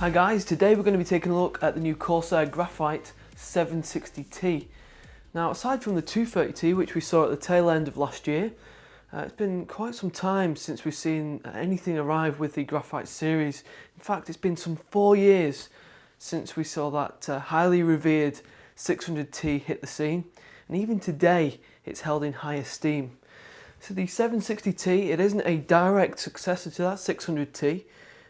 Hi guys, today we're going to be taking a look at the new Corsair Graphite 760T. Now, aside from the 230T, which we saw at the tail end of last year, it's been quite some time since we've seen anything arrive with the Graphite series. In fact, it's been some 4 years since we saw that highly revered 600T hit the scene, and even today it's held in high esteem. So the 760T, it isn't a direct successor to that 600T,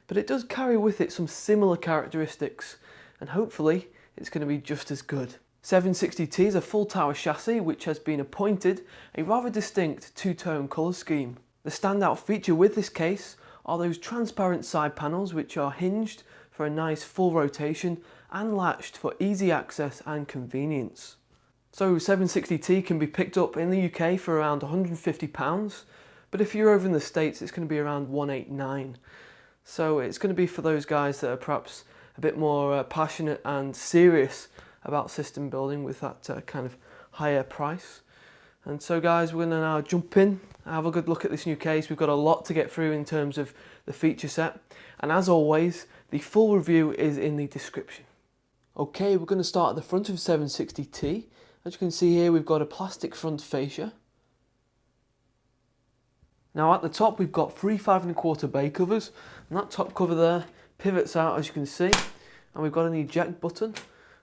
but it does carry with it some similar characteristics, and hopefully it's going to be just as good. 760T is a full tower chassis which has been appointed a rather distinct two-tone colour scheme. The standout feature with this case are those transparent side panels which are hinged for a nice full rotation and latched for easy access and convenience. So 760T can be picked up in the UK for around £150, but if you're over in the States it's going to be around £189. So it's going to be for those guys that are perhaps a bit more passionate and serious about system building with that kind of higher price. And so guys, we're going to now jump in, have a good look at this new case. We've got a lot to get through in terms of the feature set. And as always, the full review is in the description. Okay, we're going to start at the front of 760T. As you can see here, we've got a plastic front fascia. Now at the top we've got 3 5¼ bay covers, and that top cover there pivots out, as you can see, and we've got an eject button.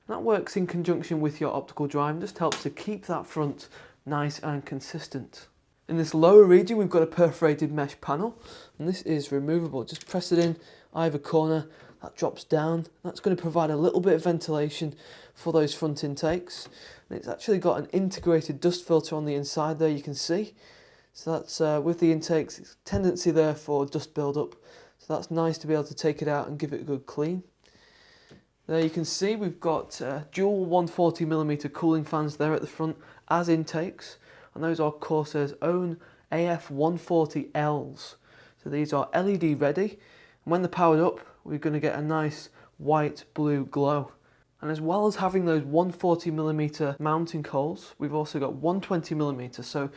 That works in conjunction with your optical drive and just helps to keep that front nice and consistent. In this lower region we've got a perforated mesh panel, and this is removable. Just press it in either corner, that drops down. That's going to provide a little bit of ventilation for those front intakes. And it's actually got an integrated dust filter on the inside there, you can see. So that's with the intakes, it's a tendency there for dust build-up. So that's nice to be able to take it out and give it a good clean. There you can see we've got dual 140mm cooling fans there at the front as intakes. And those are Corsair's own AF140Ls. So these are LED ready. And when they're powered up, we're going to get a nice white-blue glow. And as well as having those 140mm mounting holes, we've also got 120mm. So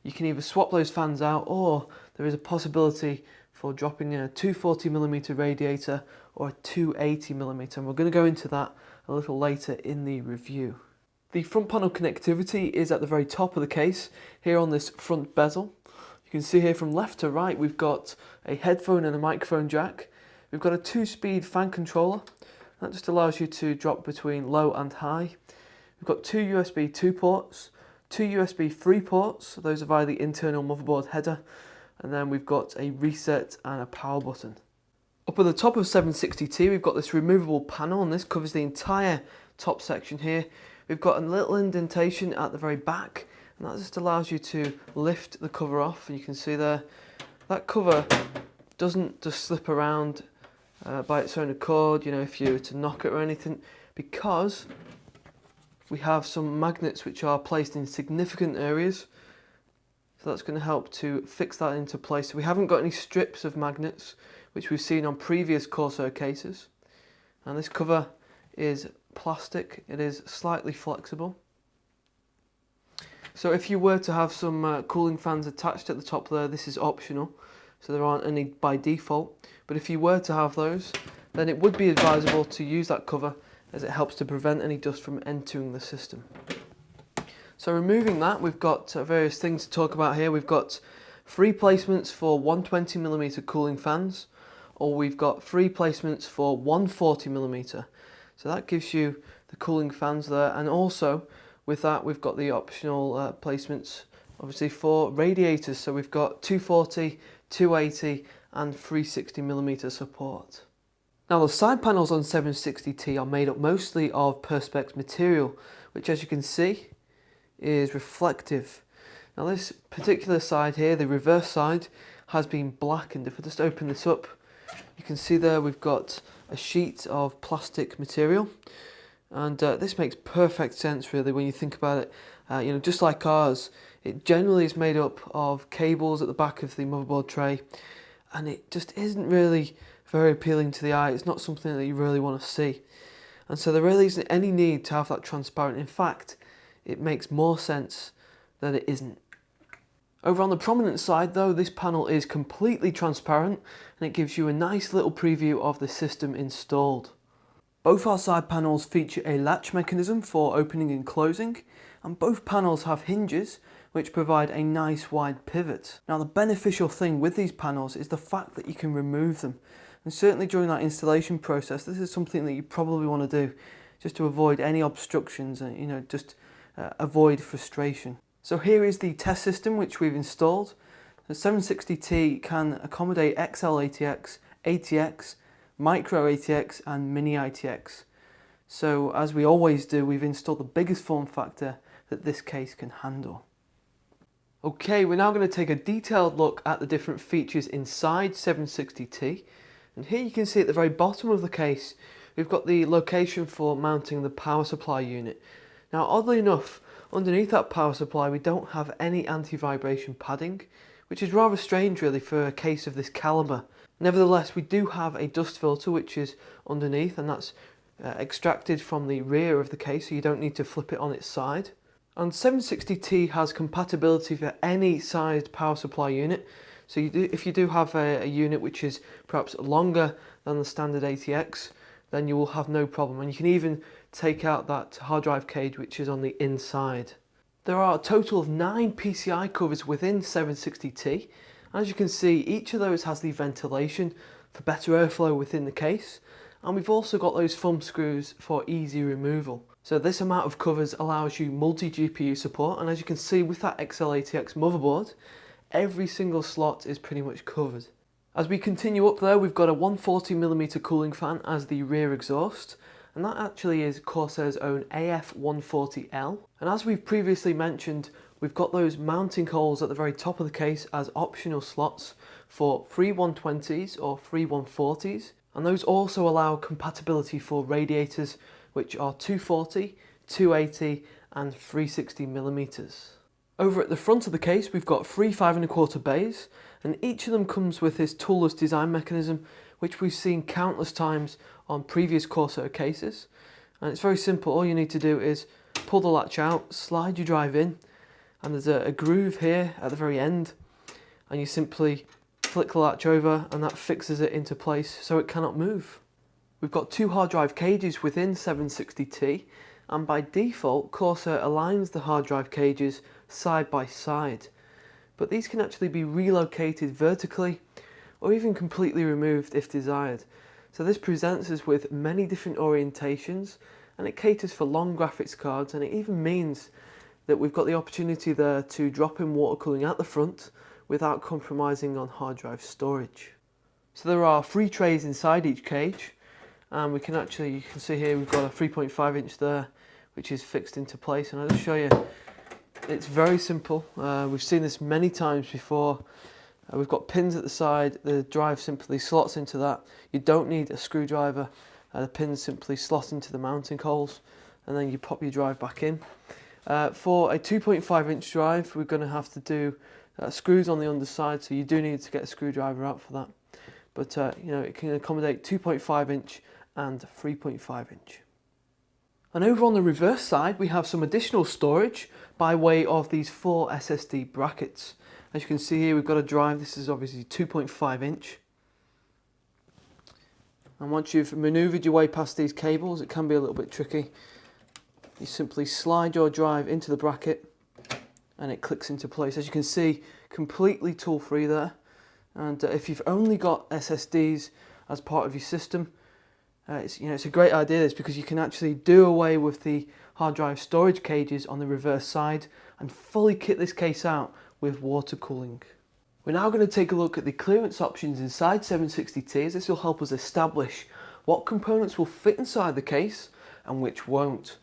you can either swap those fans out, or there is a possibility for dropping in a 240mm radiator or a 280mm, and we're going to go into that a little later in the review. The front panel connectivity is at the very top of the case, here on this front bezel. You can see here from left to right we've got a headphone and a microphone jack. We've got a 2-speed fan controller. That just allows you to drop between low and high. We've got 2 USB 2 ports, 2 USB 3 ports, those are via the internal motherboard header, and then we've got a reset and a power button. Up at the top of 760T we've got this removable panel, and this covers the entire top section here. We've got a little indentation at the very back, and that just allows you to lift the cover off, and you can see there that cover doesn't just slip around by its own accord, you know, if you were to knock it or anything, because we have some magnets which are placed in significant areas, so that's going to help to fix that into place. So we haven't got any strips of magnets which we've seen on previous Corsair cases, and this cover is plastic. It is slightly flexible. So if you were to have some cooling fans attached at the top there, this is optional, so there aren't any by default, but if you were to have those, then it would be advisable to use that cover, as it helps to prevent any dust from entering the system. So removing that, we've got various things to talk about here. We've got 3 placements for 120mm cooling fans, or we've got 3 placements for 140mm. So that gives you the cooling fans there, and also with that we've got the optional placements obviously for radiators. So we've got 240, 280 and 360mm support. Now the side panels on 760T are made up mostly of Perspex material, which as you can see is reflective. Now this particular side here, the reverse side, has been blackened. If I just open this up, you can see there we've got a sheet of plastic material, and this makes perfect sense really when you think about it. You know, just like ours, it generally is made up of cables at the back of the motherboard tray, and it just isn't really very appealing to the eye. It's not something that you really want to see, and so there really isn't any need to have that transparent. In fact, it makes more sense that it isn't. Over on the prominent side though, this panel is completely transparent and it gives you a nice little preview of the system installed. Both our side panels feature a latch mechanism for opening and closing, and both panels have hinges which provide a nice wide pivot. Now the beneficial thing with these panels is the fact that you can remove them, and certainly during that installation process this is something that you probably want to do just to avoid any obstructions and just avoid frustration. So here is the test system which we've installed. The 760T can accommodate XL ATX, ATX, Micro ATX and Mini ATX. So as we always do, we've installed the biggest form factor that this case can handle. Okay, we're now going to take a detailed look at the different features inside 760T. And here you can see at the very bottom of the case, we've got the location for mounting the power supply unit. Now oddly enough, underneath that power supply we don't have any anti-vibration padding, which is rather strange really for a case of this calibre. Nevertheless, we do have a dust filter which is underneath, and that's extracted from the rear of the case, so you don't need to flip it on its side. And 760T has compatibility for any sized power supply unit. So if you do have a unit which is perhaps longer than the standard ATX, then you will have no problem. And you can even take out that hard drive cage which is on the inside. There are a total of 9 PCI covers within 760T. As you can see, each of those has the ventilation for better airflow within the case. And we've also got those thumb screws for easy removal. So this amount of covers allows you multi-GPU support, and as you can see with that XL-ATX motherboard, every single slot is pretty much covered. As we continue up there, we've got a 140mm cooling fan as the rear exhaust, and that actually is Corsair's own AF140L. And as we've previously mentioned, we've got those mounting holes at the very top of the case as optional slots for free 120s or free 140s, and those also allow compatibility for radiators which are 240, 280 and 360mm. Over at the front of the case we've got 3 5¼ bays, and each of them comes with this toolless design mechanism which we've seen countless times on previous Corsair cases. And it's very simple, all you need to do is pull the latch out, slide your drive in, and there's a groove here at the very end, and you simply flick the latch over and that fixes it into place so it cannot move. We've got 2 hard drive cages within 760T, and by default Corsair aligns the hard drive cages side by side, but these can actually be relocated vertically or even completely removed if desired. So this presents us with many different orientations, and it caters for long graphics cards, and it even means that we've got the opportunity there to drop in water cooling at the front without compromising on hard drive storage. So there are 3 trays inside each cage, and we can actually, you can see here we've got a 3.5 inch there which is fixed into place, and I'll just show you, it's very simple. We've seen this many times before. We've got pins at the side, the drive simply slots into that. You don't need a screwdriver, the pins simply slot into the mounting holes and then you pop your drive back in. For a 2.5 inch drive we're going to have to do screws on the underside, so you do need to get a screwdriver out for that. But it can accommodate 2.5 inch and 3.5 inch. And over on the reverse side we have some additional storage by way of these 4 SSD brackets. As you can see here we've got a drive, this is obviously 2.5 inch. And once you've manoeuvred your way past these cables, it can be a little bit tricky. You simply slide your drive into the bracket and it clicks into place. As you can see, completely tool free there. And if you've only got SSDs as part of your system, it's a great idea this, because you can actually do away with the hard drive storage cages on the reverse side and fully kit this case out with water cooling. We're now going to take a look at the clearance options inside 760T, as this will help us establish what components will fit inside the case and which won't.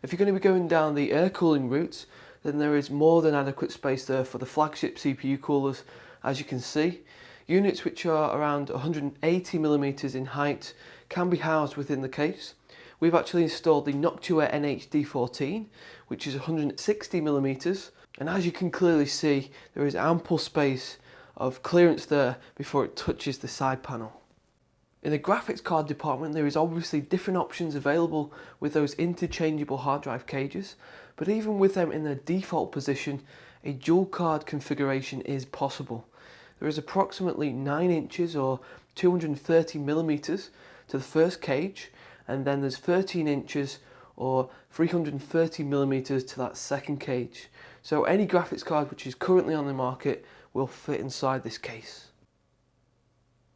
If you're going to be going down the air cooling route, then there is more than adequate space there for the flagship CPU coolers. As you can see, units which are around 180mm in height can be housed within the case. We've actually installed the Noctua NH-D14, which is 160mm, and as you can clearly see, there is ample space of clearance there before it touches the side panel. In the graphics card department, there is obviously different options available with those interchangeable hard drive cages, but even with them in their default position, a dual card configuration is possible. There is approximately 9 inches or 230 millimeters to the first cage, and then there's 13 inches or 330 millimeters to that second cage. So any graphics card which is currently on the market will fit inside this case.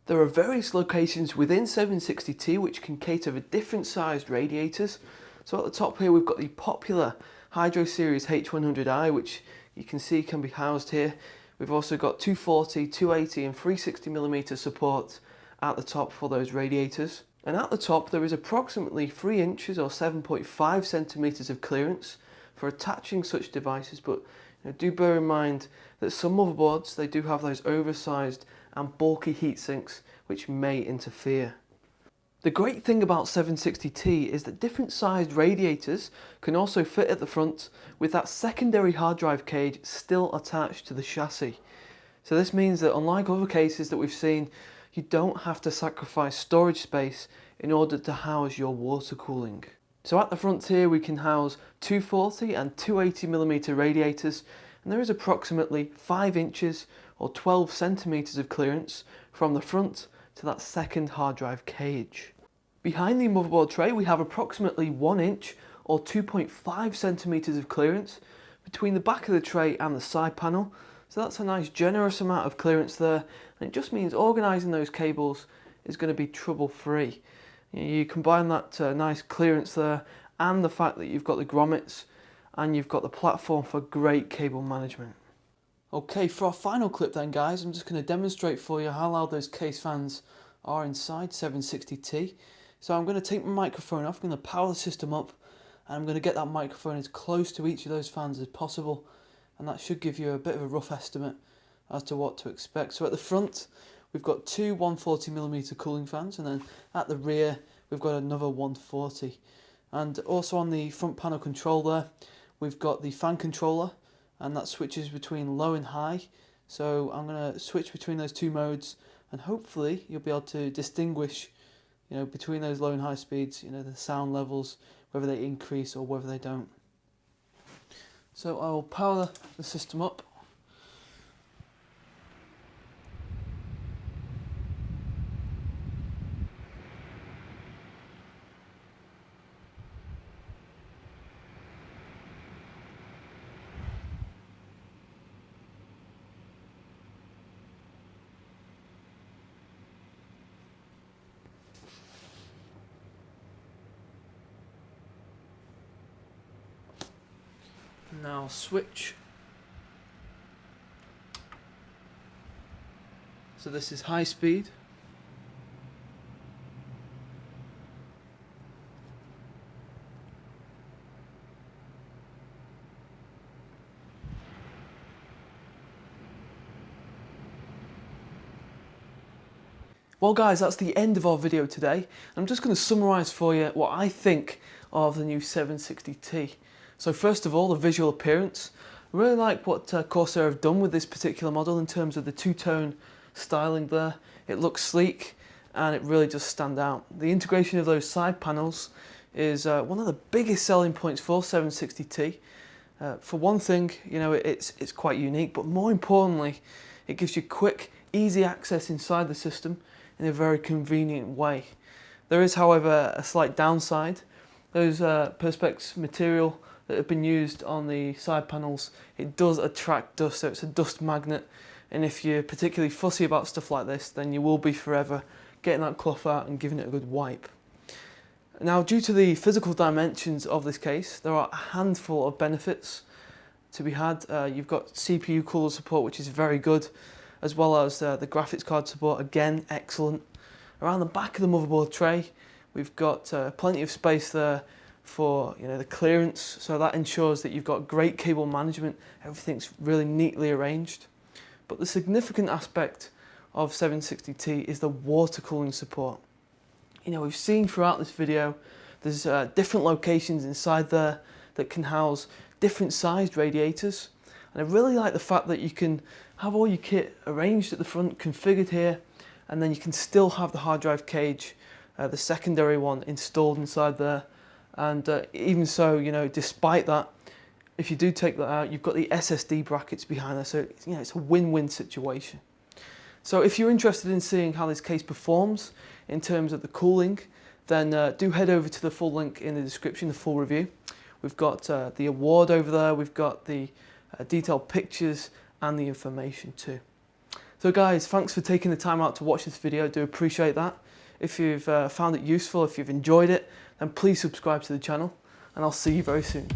There are various locations within 760T which can cater for different sized radiators. So at the top here we've got the popular Hydro Series H100i, which you can see can be housed here. We've also got 240, 280 and 360mm support at the top for those radiators. And at the top there is approximately 3 inches or 7.5 centimeters of clearance for attaching such devices, but do bear in mind that some motherboards, they do have those oversized and bulky heatsinks which may interfere. The great thing about 760T is that different sized radiators can also fit at the front with that secondary hard drive cage still attached to the chassis. So this means that unlike other cases that we've seen, you don't have to sacrifice storage space in order to house your water cooling. So at the front here we can house 240 and 280mm radiators, and there is approximately 5 inches or 12 centimeters of clearance from the front to that second hard drive cage. Behind the motherboard tray we have approximately 1 inch or 2.5 centimeters of clearance between the back of the tray and the side panel. So that's a nice generous amount of clearance there, and it just means organising those cables is going to be trouble free. You combine that nice clearance there and the fact that you've got the grommets and you've got the platform for great cable management. Okay, for our final clip then guys, I'm just going to demonstrate for you how loud those case fans are inside 760T. So I'm going to take my microphone off, I'm going to power the system up, and I'm going to get that microphone as close to each of those fans as possible, and that should give you a bit of a rough estimate as to what to expect. So at the front we've got two 140mm cooling fans, and then at the rear we've got another 140. And also on the front panel control there we've got the fan controller, and that switches between low and high. So I'm going to switch between those two modes, and hopefully you'll be able to distinguish between those low and high speeds, the sound levels, whether they increase or whether they don't. So I will power the system up. Now switch. So this is high speed. Well guys, that's the end of our video today. I'm just going to summarise for you what I think of the new 760T. So first of all, the visual appearance. I really like what Corsair have done with this particular model in terms of the two-tone styling there. It looks sleek and it really does stand out. The integration of those side panels is one of the biggest selling points for 760T. For one thing, it's quite unique, but more importantly, it gives you quick, easy access inside the system in a very convenient way. There is, however, a slight downside. Those Perspex material that have been used on the side panels, it does attract dust, so it's a dust magnet, and if you're particularly fussy about stuff like this, then you will be forever getting that cloth out and giving it a good wipe. Now, due to the physical dimensions of this case, there are a handful of benefits to be had. You've got CPU cooler support, which is very good, as well as the graphics card support, again excellent. Around the back of the motherboard tray we've got plenty of space there for the clearance, so that ensures that you've got great cable management. Everything's really neatly arranged. But the significant aspect of 760T is the water cooling support. We've seen throughout this video there's different locations inside there that can house different sized radiators, and I really like the fact that you can have all your kit arranged at the front, configured here, and then you can still have the hard drive cage, the secondary one, installed inside there. And even so, despite that, If you do take that out, you've got the SSD brackets behind there, so it's a win-win situation. So if you're interested in seeing how this case performs in terms of the cooling, then do head over to the full link in the description, the full review. We've got the award over there, we've got the detailed pictures and the information too. So guys, thanks for taking the time out to watch this video, I do appreciate that. If you've found it useful, if you've enjoyed it, then please subscribe to the channel, and I'll see you very soon.